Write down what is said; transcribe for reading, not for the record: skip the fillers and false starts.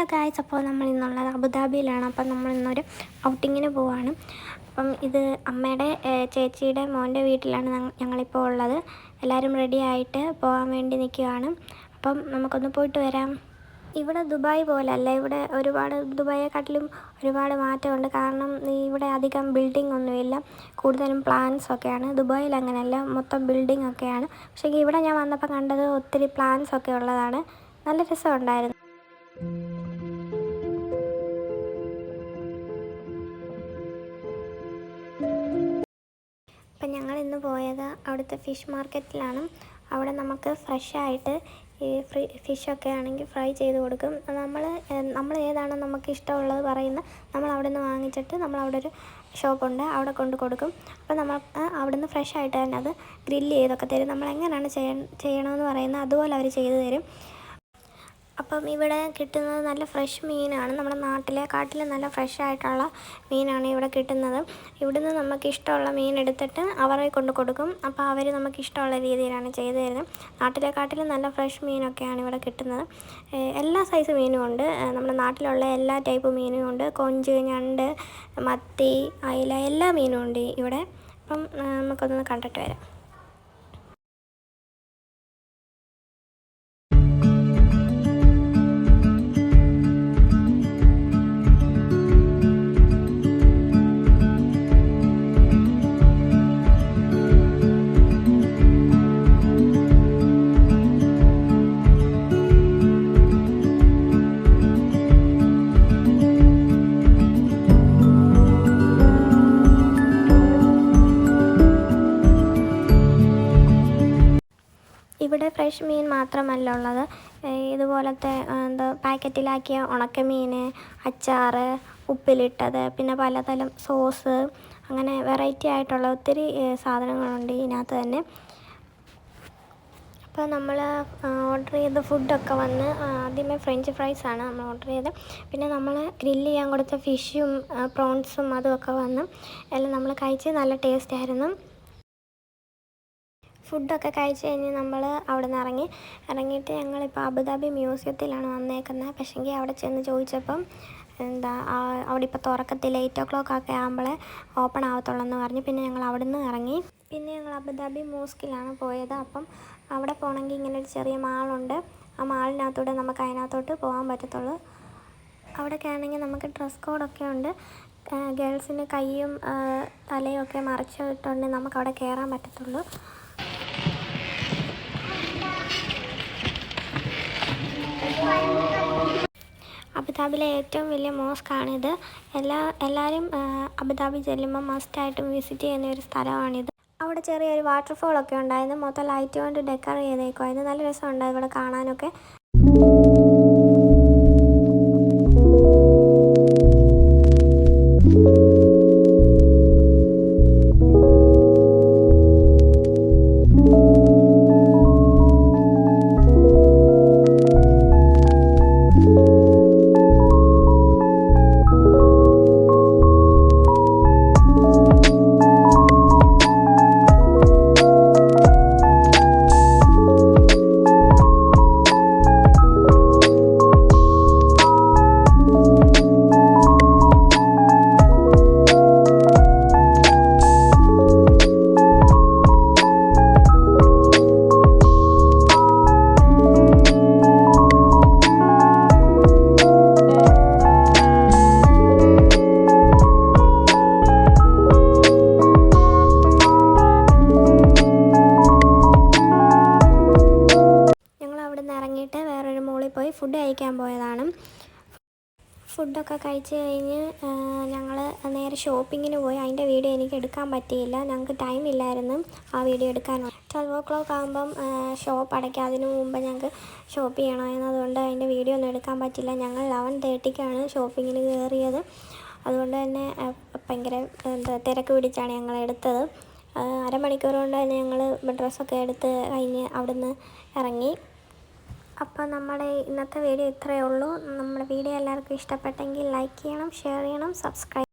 Hello guys, അപ്പോൾ നമ്മൾ ഇന്നുള്ളത് അബുദാബിയിലാണ്. അപ്പം നമ്മൾ ഇന്നൊരു ഔട്ടിങ്ങിന് പോവാണ്. അപ്പം ഇത് അമ്മയുടെ ചേച്ചിയുടെ മോൻ്റെ വീട്ടിലാണ് ഞങ്ങളിപ്പോൾ ഉള്ളത്. എല്ലാവരും റെഡി ആയിട്ട് പോകാൻ വേണ്ടി നിൽക്കുകയാണ്. അപ്പം നമുക്കൊന്ന് പോയിട്ട് വരാം. ഇവിടെ ദുബായ് പോലല്ല, ഇവിടെ ഒരുപാട് ദുബായെക്കാട്ടിലും ഒരുപാട് മാറ്റമുണ്ട്. കാരണം ഇവിടെ അധികം ബിൽഡിംഗ് ഒന്നുമില്ല, കൂടുതലും പ്ലാൻസ് ഒക്കെയാണ്. ദുബായിൽ അങ്ങനെയല്ല, മൊത്തം ബിൽഡിംഗ് ഒക്കെയാണ്. പക്ഷേ ഇവിടെ ഞാൻ വന്നപ്പോൾ കണ്ടത് ഒത്തിരി പ്ലാൻസ് ഒക്കെ ഉള്ളതാണ്. നല്ല രസമുണ്ടായിരുന്നു. അപ്പം ഞങ്ങൾ ഇന്ന് പോയത് അവിടുത്തെ ഫിഷ് മാർക്കറ്റിലാണ്. അവിടെ നമുക്ക് ഫ്രഷായിട്ട് ഈ ഫിഷൊക്കെ ആണെങ്കിൽ ഫ്രൈ ചെയ്ത് കൊടുക്കും. നമ്മൾ ഏതാണോ നമുക്ക് ഇഷ്ടമുള്ളത് പറയുന്നത് നമ്മൾ അവിടെ നിന്ന് വാങ്ങിച്ചിട്ട് നമ്മളവിടെ ഒരു ഷോപ്പുണ്ട്, അവിടെ കൊണ്ട് കൊടുക്കും. അപ്പോൾ നമ്മൾ അവിടെ നിന്ന് ഫ്രഷായിട്ട് തന്നെ അത് ഗ്രില്ല് ചെയ്തൊക്കെ തരും. നമ്മളെങ്ങനെയാണ് ചെയ്യണമെന്ന് പറയുന്നത് അതുപോലെ അവർ ചെയ്തു തരും. അപ്പം ഇവിടെ കിട്ടുന്നത് നല്ല ഫ്രഷ് മീനാണ്. നമ്മുടെ കാട്ടിൽ നല്ല ഫ്രഷായിട്ടുള്ള മീനാണ് ഇവിടെ കിട്ടുന്നത്. ഇവിടുന്ന് നമുക്ക് ഇഷ്ടമുള്ള മീൻ എടുത്തിട്ട് അവരെ കൊണ്ട് കൊടുക്കും. അപ്പോൾ അവർ നമുക്ക് ഇഷ്ടമുള്ള രീതിയിലാണ് ചെയ്തു തരുന്നത്. നാട്ടിലെക്കാട്ടിലും നല്ല ഫ്രഷ് മീനൊക്കെയാണ് ഇവിടെ കിട്ടുന്നത്. എല്ലാ സൈസ് മീനും ഉണ്ട്. നമ്മുടെ നാട്ടിലുള്ള എല്ലാ ടൈപ്പ് മീനും ഉണ്ട്. കൊഞ്ച്, ഞണ്ട്, മത്തി, അയില എല്ലാ മീനും ഉണ്ട് ഇവിടെ. അപ്പം നമുക്കൊന്ന് കണ്ടിട്ട് വരാം. ഇവിടെ ഫ്രഷ് മീൻ മാത്രമല്ല ഉള്ളത്, ഇതുപോലത്തെ പാക്കറ്റിലാക്കിയ ഉണക്കമീൻ, അച്ചാർ, ഉപ്പിലിട്ടത്, പിന്നെ പലതരം സോസ്, അങ്ങനെ വെറൈറ്റി ആയിട്ടുള്ള ഒത്തിരി സാധനങ്ങളുണ്ട് ഇതിനകത്ത് തന്നെ. അപ്പോൾ നമ്മൾ ഓർഡർ ചെയ്ത ഫുഡൊക്കെ വന്ന് ആദ്യമേ ഫ്രഞ്ച് ഫ്രൈസാണ് നമ്മൾ ഓർഡർ ചെയ്തത്. പിന്നെ നമ്മൾ ഗ്രില്ല് ചെയ്യാൻ കൊടുത്ത ഫിഷും പ്രോൺസും അതുമൊക്കെ വന്ന് എല്ലാം നമ്മൾ കഴിച്ച് നല്ല ടേസ്റ്റ് ആയിരുന്നു. ഫുഡൊക്കെ കഴിച്ച് കഴിഞ്ഞ് നമ്മൾ അവിടെ നിന്ന് ഇറങ്ങിയിട്ട് ഞങ്ങളിപ്പോൾ അബുദാബി മ്യൂസിയത്തിലാണ് വന്നേക്കുന്നത്. പക്ഷേങ്കിൽ അവിടെ ചെന്ന് ചോദിച്ചപ്പം അവിടെ ഇപ്പോൾ തുറക്കത്തില്ല, 8 o'clock ഒക്കെ ആകുമ്പോഴേ ഓപ്പൺ ആവത്തുള്ളൂ പറഞ്ഞു. പിന്നെ ഞങ്ങൾ അവിടെ നിന്ന് ഇറങ്ങി. പിന്നെ ഞങ്ങൾ അബുദാബി മോസ്കിലാണ് പോയത്. അപ്പം അവിടെ പോകണമെങ്കിൽ ഇങ്ങനെ ഒരു ചെറിയ മാളുണ്ട്. ആ മാളിനകത്തൂടെ നമുക്ക് അതിനകത്തോട്ട് പോകാൻ പറ്റത്തുള്ളൂ. അവിടെയൊക്കെ ആണെങ്കിൽ നമുക്ക് ഡ്രസ് കോഡൊക്കെ ഉണ്ട്. ഗേൾസിന് കൈയും തലയും ഒക്കെ മറച്ചിട്ടുണ്ട് നമുക്കവിടെ കയറാൻ പറ്റത്തുള്ളൂ. അബുദാബിയിലെ ഏറ്റവും വലിയ മോസ്കാണിത്. എല്ലാവരും അബുദാബി ചെല്ലുമ്പോൾ മസ്റ്റായിട്ടും വിസിറ്റ് ചെയ്യുന്ന ഒരു സ്ഥലമാണിത്. അവിടെ ചെറിയൊരു വാട്ടർഫോളൊക്കെ ഉണ്ടായിരുന്നു. മൊത്തം ലൈറ്റ് കൊണ്ട് ഡെക്കർ ചെയ്തേക്കുമായിരുന്നു. നല്ല രസമുണ്ടായി ഇവിടെ കാണാനൊക്കെ. ഇറങ്ങിയിട്ട് വേറൊരു മോളിൽ പോയി ഫുഡ് കഴിക്കാൻ പോയതാണ്. ഫുഡൊക്കെ കഴിച്ച് കഴിഞ്ഞ് ഞങ്ങൾ നേരെ ഷോപ്പിങ്ങിന് പോയി. അതിൻ്റെ വീഡിയോ എനിക്ക് എടുക്കാൻ പറ്റിയില്ല, ഞങ്ങൾക്ക് ടൈം ഇല്ലായിരുന്നു ആ വീഡിയോ എടുക്കാൻ. 12 o'clock ആകുമ്പം ഷോപ്പ് അടയ്ക്കുക, അതിന് മുമ്പ് ഞങ്ങൾക്ക് ഷോപ്പ് ചെയ്യണമെന്നതുകൊണ്ട് അതിൻ്റെ വീഡിയോ ഒന്നും എടുക്കാൻ പറ്റില്ല. ഞങ്ങൾ 11:30-ക്കാണ് ഷോപ്പിങ്ങിന് കയറിയത്. അതുകൊണ്ട് തന്നെ ഭയങ്കര തിരക്ക് പിടിച്ചാണ് ഞങ്ങൾ എടുത്തത്. അരമണിക്കൂർ കൊണ്ട് തന്നെ ഞങ്ങൾ ഡ്രസ്സൊക്കെ എടുത്ത് കഴിഞ്ഞ് അവിടുന്ന് ഇറങ്ങി. അപ്പോൾ നമ്മുടെ ഇന്നത്തെ വീഡിയോ ഇത്രയേ ഉള്ളൂ. നമ്മുടെ വീഡിയോ എല്ലാവർക്കും ഇഷ്ടപ്പെട്ടെങ്കിൽ ലൈക്ക് ചെയ്യണം, ഷെയർ ചെയ്യണം, സബ്സ്ക്രൈബ്